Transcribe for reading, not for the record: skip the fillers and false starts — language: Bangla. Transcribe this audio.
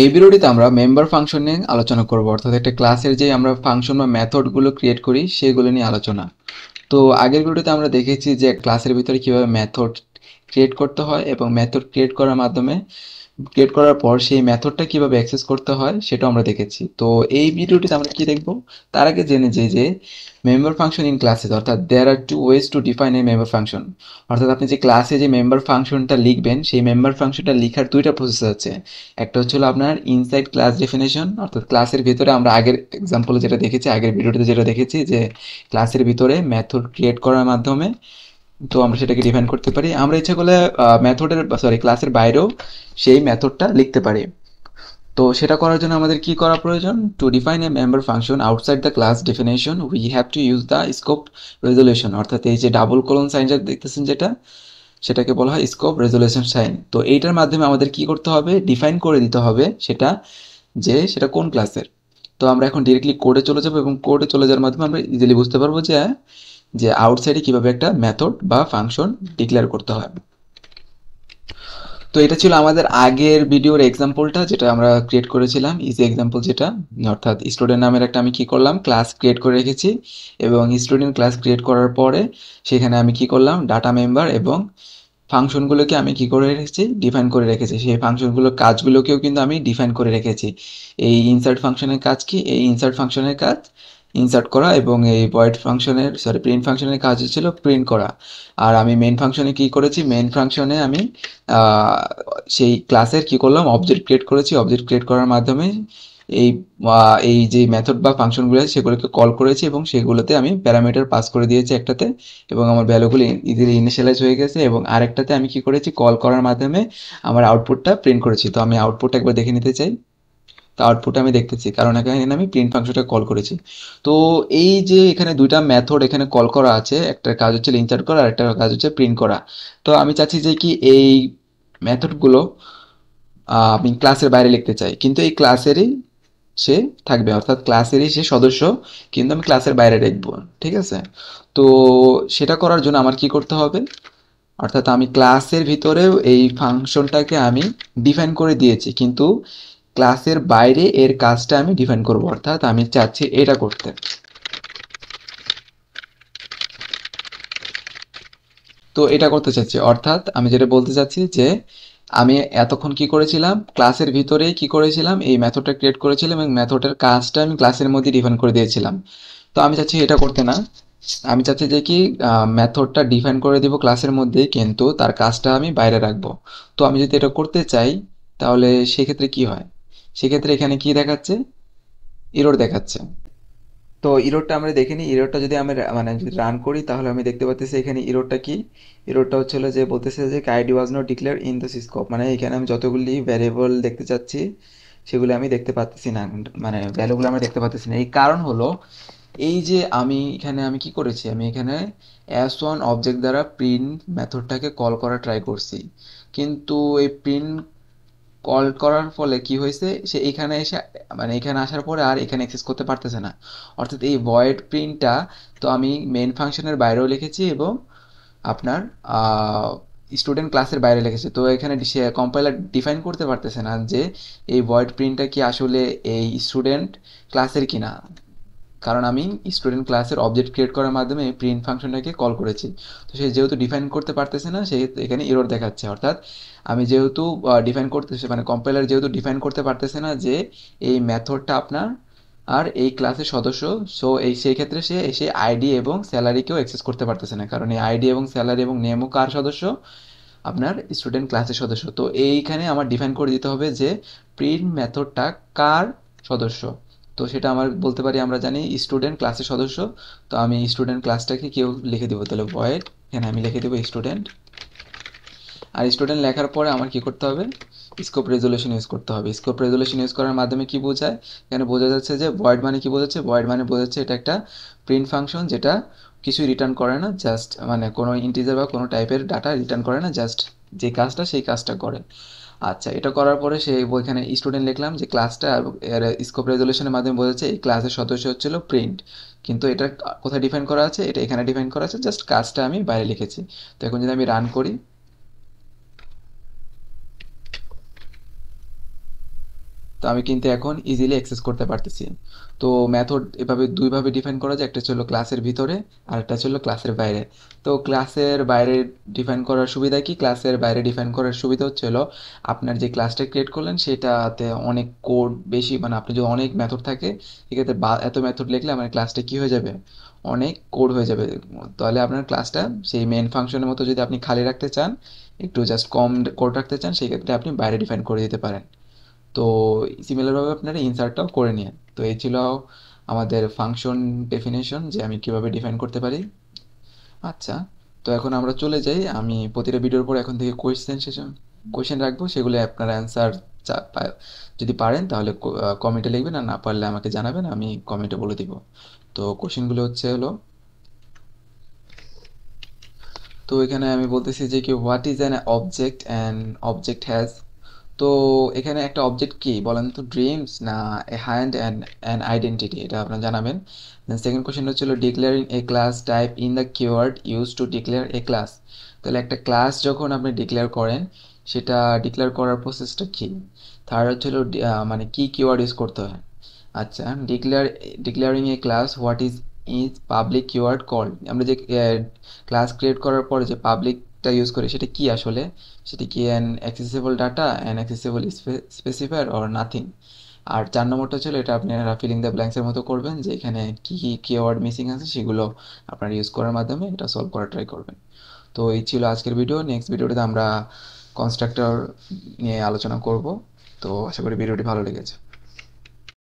এই ভিডিওটিতে আমরা মেম্বার ফাংশন নিয়ে আলোচনা করব, অর্থাৎ একটা ক্লাসের যে আমরা ফাংশন বা মেথডগুলো ক্রিয়েট করি সেগুলো নিয়ে আলোচনা। তো আগের ভিডিওতে আমরা দেখেছি যে ক্লাসের ভিতরে কিভাবে মেথড ক্রিয়েট করতে হয় এবং মেথড ক্রিয়েট করার পর সেই মেথডটা কিভাবে অ্যাক্সেস করতে হয় সেটাও আমরা দেখেছি। তো এই ভিডিওটিতে আমরা কি দেখব, তার আগে জেনে যে মেম্বার ফাংশন ইন ক্লাসেস, অর্থাৎ there are two ways to define a member function. অর্থাৎ আপনি যে ক্লাসে যে মেম্বার ফাংশনটা লিখবেন সেই মেম্বার ফাংশনটা লেখার দুইটা প্রসেস আছে। একটা হচ্ছে হলো আপনার ইনসাইড ক্লাস ডেফিনেশন, অর্থাৎ ক্লাসের ভিতরে আমরা আগের এক্সাম্পলে যেটা দেখেছি, আগের ভিডিওতে যেটা দেখেছি যে ক্লাসের ভিতরে মেথড ক্রিয়েট করার মাধ্যমে তো আমরা সেটাকে ডিফাইন করতে পারি। আমরা ইচ্ছা করলে ক্লাসের বাইরেও সেই মেথডটা লিখতে পারি। তো সেটা করার জন্য আমাদের কি করা প্রয়োজন? Two define a member function outside the class definition we have to use the scope resolution, অর্থাৎ এই যে ডাবল কোলন সাইনটা দেখতেছেন যেটা, সেটাকে বলা হয় স্কোপ রেজলিউশন সাইন। তো এইটার মাধ্যমে আমাদের কি করতে হবে? ডিফাইন করে দিতে হবে সেটা কোন ক্লাসের। তো আমরা এখন ডিরেক্টলি কোডে চলে যাব এবং কোডে চলে যাওয়ার মাধ্যমে আমরা ইজিলি বুঝতে পারবো যে আউটসাইডে কিভাবে একটা মেথড বা ফাংশন ডিক্লেয়ার করতে হয়। তো এটা ছিল আমাদের আগের ভিডিওর এক্সাম্পলটা, যেটা আমরা ক্রিয়েট করেছিলাম ইজি এক্সাম্পল, যেটা অর্থাৎ স্টুডেন্ট নামের একটা আমি কি করলাম ক্লাস ক্রিয়েট করে রেখেছি এবং স্টুডেন্ট ক্লাস ক্রিয়েট করার পরে সেখানে আমি কি করলাম ডাটা মেম্বার এবং ফাংশনগুলোকে আমি কি করে রেখেছি? ডিফাইন করে রেখেছি। সেই ফাংশনগুলোর কাজগুলোকেও কিন্তু আমি ডিফাইন করে রেখেছি। এই ইনসার্ট ফাংশনের কাজ কি? এই ইনসার্ট ফাংশনের কাজ ইনসার্ট করা এবং এই প্রিন্ট ফাংশনের কাজ হচ্ছিল প্রিন্ট করা। আর আমি মেইন ফাংশনে কি করেছি? মেইন ফাংশনে আমি আহ, সেই ক্লাসের কি করলাম? অবজেক্ট ক্রিয়েট করেছি। অবজেক্ট ক্রিয়েট করার মাধ্যমে এই এই যে মেথড বা ফাংশনগুলো আছে সেগুলোকে কল করেছি এবং সেগুলোতে আমি প্যারামিটার পাস করে দিয়েছি একটাতে, এবং আমার ভ্যালুগুলো ইজিলি ইনিশিয়ালাইজ হয়ে গেছে। এবং আরেকটাতে আমি কি করেছি? কল করার মাধ্যমে আমার আউটপুটটা প্রিন্ট করেছি। তো আমি আউটপুটটা একবার দেখে নিতে চাই। তো আউটপুট আমি দেখতেছি কারণ এখানে আমি প্রিন্ট ফাংশনটা কল করেছি। তো এই যে এখানে দুইটা মেথড এখানে কল করা আছে, একটা কাজ হচ্ছে ইনসার্ট করা আর একটা কাজ হচ্ছে প্রিন্ট করা। তো আমি চাচ্ছি যে কি এই মেথডগুলো আমি ক্লাসের বাইরে লিখতে চাই, কিন্তু এই ক্লাসেরই সে থাকবে, অর্থাৎ ক্লাসেরই সে সদস্য, কিন্তু আমি ক্লাসের বাইরে লিখবো। ঠিক আছে? তো সেটা করার জন্য আমার কি করতে হবে? অর্থাৎ আমি ক্লাসের ভিতরেও এই ফাংশনটাকে আমি ডিফাইন করে দিয়েছি, কিন্তু ক্লাসের বাইরে এর কাজটা আমি ডিফাইন করব, অর্থাৎ আমি চাচ্ছি এটা করতে। তো এটা করতে চাচ্ছি, অর্থাৎ আমি যেটা বলতে চাচ্ছি যে আমি এতক্ষণ কি করেছিলাম? ক্লাসের ভিতরেই কি করেছিলাম? এই মেথডটা ক্রিয়েট করেছিলাম এবং মেথডের কাজটা আমি ক্লাসের মধ্যে ডিফাইন করে দিয়েছিলাম। তো আমি চাচ্ছি এটা করতে না, আমি চাচ্ছি যে কি মেথডটা ডিফাইন করে দিব ক্লাসের মধ্যে, কিন্তু তার কাজটা আমি বাইরে রাখবো। তো আমি যদি এটা করতে চাই তাহলে সেক্ষেত্রে কি হয়? সেক্ষেত্রে এখানে কি দেখাচ্ছে? এরর দেখাচ্ছে। তো ইরোরটা আমরা দেখিনি। ইরোরটা যদি আমি মানে যদি রান করি তাহলে আমি দেখতে পাচ্ছি এখানে ইরোরটা কি? ইরোরটা হচ্ছে হলো যে বলতেছে যে ID was not declare in the scope, মানে এখানে আমি যতগুলি ভ্যারিয়েবল দেখতে চাচ্ছি সেগুলো আমি দেখতে পাচ্ছি না, মানে ভ্যালুগুলো আমি দেখতে পাচ্ছি না। এই কারণ হলো এই যে আমি কি করেছি? আমি এখানে s1 অবজেক্ট দ্বারা প্রিন্ট মেথডটাকে কল করা ট্রাই করছি, কিন্তু এই প্রিন্ট কল করার ফলে কি হয়েছে? সে এখানে এসে মানে এখানে আসার পরে আর এখানে অ্যাক্সেস করতে পারতেছে না। অর্থাৎ এই ভয়েড প্রিন্টটা তো আমি মেইন ফাংশনের বাইরেও লিখেছি এবং আপনার স্টুডেন্ট ক্লাসের বাইরে লিখেছি। তো এখানে সে কম্পাইলার ডিফাইন করতে পারতেছে না যে এই ভয়েড প্রিন্টটা কি আসলে এই স্টুডেন্ট ক্লাসের কিনা, কারণ আমি স্টুডেন্ট ক্লাসের অবজেক্ট ক্রিয়েট করার মাধ্যমে প্রিন্ট ফাংশনটাকে কল করেছি। তো সে যেহেতু ডিফাইন করতে পারতেছে না, সে এখানে এরর দেখাচ্ছে। অর্থাৎ আমি যেহেতু ডিফাইন করতেছি, মানে কম্পাইলার যেহেতু ডিফাইন করতে পারতেছে না যে এই মেথডটা আপনার আর এই ক্লাসের সদস্য, সো সেই ক্ষেত্রে সে এসে আইডি এবং স্যালারিকেও অ্যাক্সেস করতে পারতেছে না, কারণ এই আইডি এবং স্যালারি এবং নেমও কার সদস্য? আপনার স্টুডেন্ট ক্লাসের সদস্য। তো এইখানে আমার ডিফাইন করে দিতে হবে যে প্রিন্ট মেথডটা কার সদস্য। তো সেটা আমার বলতে পারি, আমরা জানি স্টুডেন্ট ক্লাসের সদস্য। তো আমি স্টুডেন্ট ক্লাসটাকে কেউ লিখে দেবো, তাহলে ভয়েড এখানে আমি লিখে দেবো স্টুডেন্ট। আর স্টুডেন্ট লেখার পরে আমার কি করতে হবে? স্কোপ রেজলিউশন ইউজ করতে হবে। স্কোপ রেজলিউশন ইউজ করার মাধ্যমে কি বোঝায়? এখানে বোঝা যাচ্ছে যে ভয়েড মানে কি বোঝাচ্ছে? ভয়েড মানে বোঝাচ্ছে এটা একটা প্রিন্ট ফাংশন যেটা কিছুই রিটার্ন করে না, জাস্ট মানে কোনো ইন্টিজার বা কোনো টাইপের ডাটা রিটার্ন করে না, জাস্ট যে কাজটা সেই কাজটা করে। আচ্ছা, এটা করার পরে সে ওইখানে স্টুডেন্ট লিখলাম যে ক্লাসটা, এর স্কোপ রেজলিউশনের মাধ্যমে বোঝাচ্ছে এই ক্লাসের সদস্য হচ্ছিল প্রিন্ট, কিন্তু এটা কোথায় ডিফাইন করা আছে? এটা এখানে ডিফাইন করা আছে, জাস্ট কাজটা আমি বাইরে লিখেছি। তো এখন যদি আমি রান করি, তো আমি কিন্তু এখন ইজিলি অ্যাক্সেস করতে পারতেছি। তো মেথড এভাবে দুইভাবে ডিফাইন করা যায়, একটা ছিল ক্লাসের ভিতরে আর একটা ছিল ক্লাসের বাইরে। তো ক্লাসের বাইরে ডিফাইন করার সুবিধা কি, ক্লাসের বাইরে ডিফাইন করার সুবিধা হচ্ছে হলো আপনার যে ক্লাসটা ক্রিয়েট করলেন সেটাতে অনেক কোড বেশি, মানে আপনি যদি অনেক মেথড থাকে সেক্ষেত্রে এত মেথড লিখলে আমার ক্লাসটা কি হয়ে যাবে, অনেক কোড হয়ে যাবে। তাহলে আপনার ক্লাসটা সেই মেন ফাংশনের মতো যদি আপনি খালি রাখতে চান, একটু জাস্ট কম কোড রাখতে চান, সেই ক্ষেত্রে আপনি বাইরে ডিফাইন করে দিতে পারেন। তো সিমিলারভাবে আপনারা ইনসার্টটাও করে নিন। তো এই ছিল আমাদের ফাংশন ডেফিনেশন, যে আমি কিভাবে ডিফাইন করতে পারি। আচ্ছা, তো এখন আমরা চলে যাই, আমি প্রতিটা ভিডিওর পর এখন থেকে কোয়েশ্চেন রাখবো, সেগুলো আপনারা অ্যান্সার যদি পারেন তাহলে কমেন্টে লিখবেন, আর না পারলে আমাকে জানাবেন, আমি কমেন্টে বলে দিব। তো কোশ্চেনগুলো হচ্ছে হলো, তো এখানে আমি বলতেছি যে কি, what is an object and object has. তো এখানে একটা অবজেক্ট কি বলেন তো, ড্রিমস না a hand and an identity, এটা আপনারা জানাবেন। দেন সেকেন্ড কোশ্চেন হচ্ছিল, declaring A class type in the keyword use to declare A class. তাহলে একটা ক্লাস যখন আপনি ডিক্লেয়ার করেন, সেটা ডিক্লেয়ার করার প্রসেসটা কি। থার্ড হচ্ছিল, মানে কি কিওয়ার্ড ইউজ করতে হয়। আচ্ছা, declaring A class, what is is public keyword call. আমরা যে ক্লাস ক্রিয়েট করার পরে যে পাবলিকটা ইউজ করি সেটা কি আসলে, সেটা কি an accessible data, an accessible specifier or nothing. আর চার নম্বরটা ছিল, এটা আপনারা ফিলিং দ্য ব্ল্যাঙ্কসের মতো করবেন, যে এখানে কী কী কিওয়ার্ড মিসিং আছে সেগুলো আপনারা ইউজ করার মাধ্যমে এটা সলভ করার ট্রাই করবেন। তো এই ছিল আজকের ভিডিও। নেক্সট ভিডিওতে আমরা কনস্ট্রাক্টর নিয়ে আলোচনা করব। তো আশা করি ভিডিওটি ভালো লেগেছে।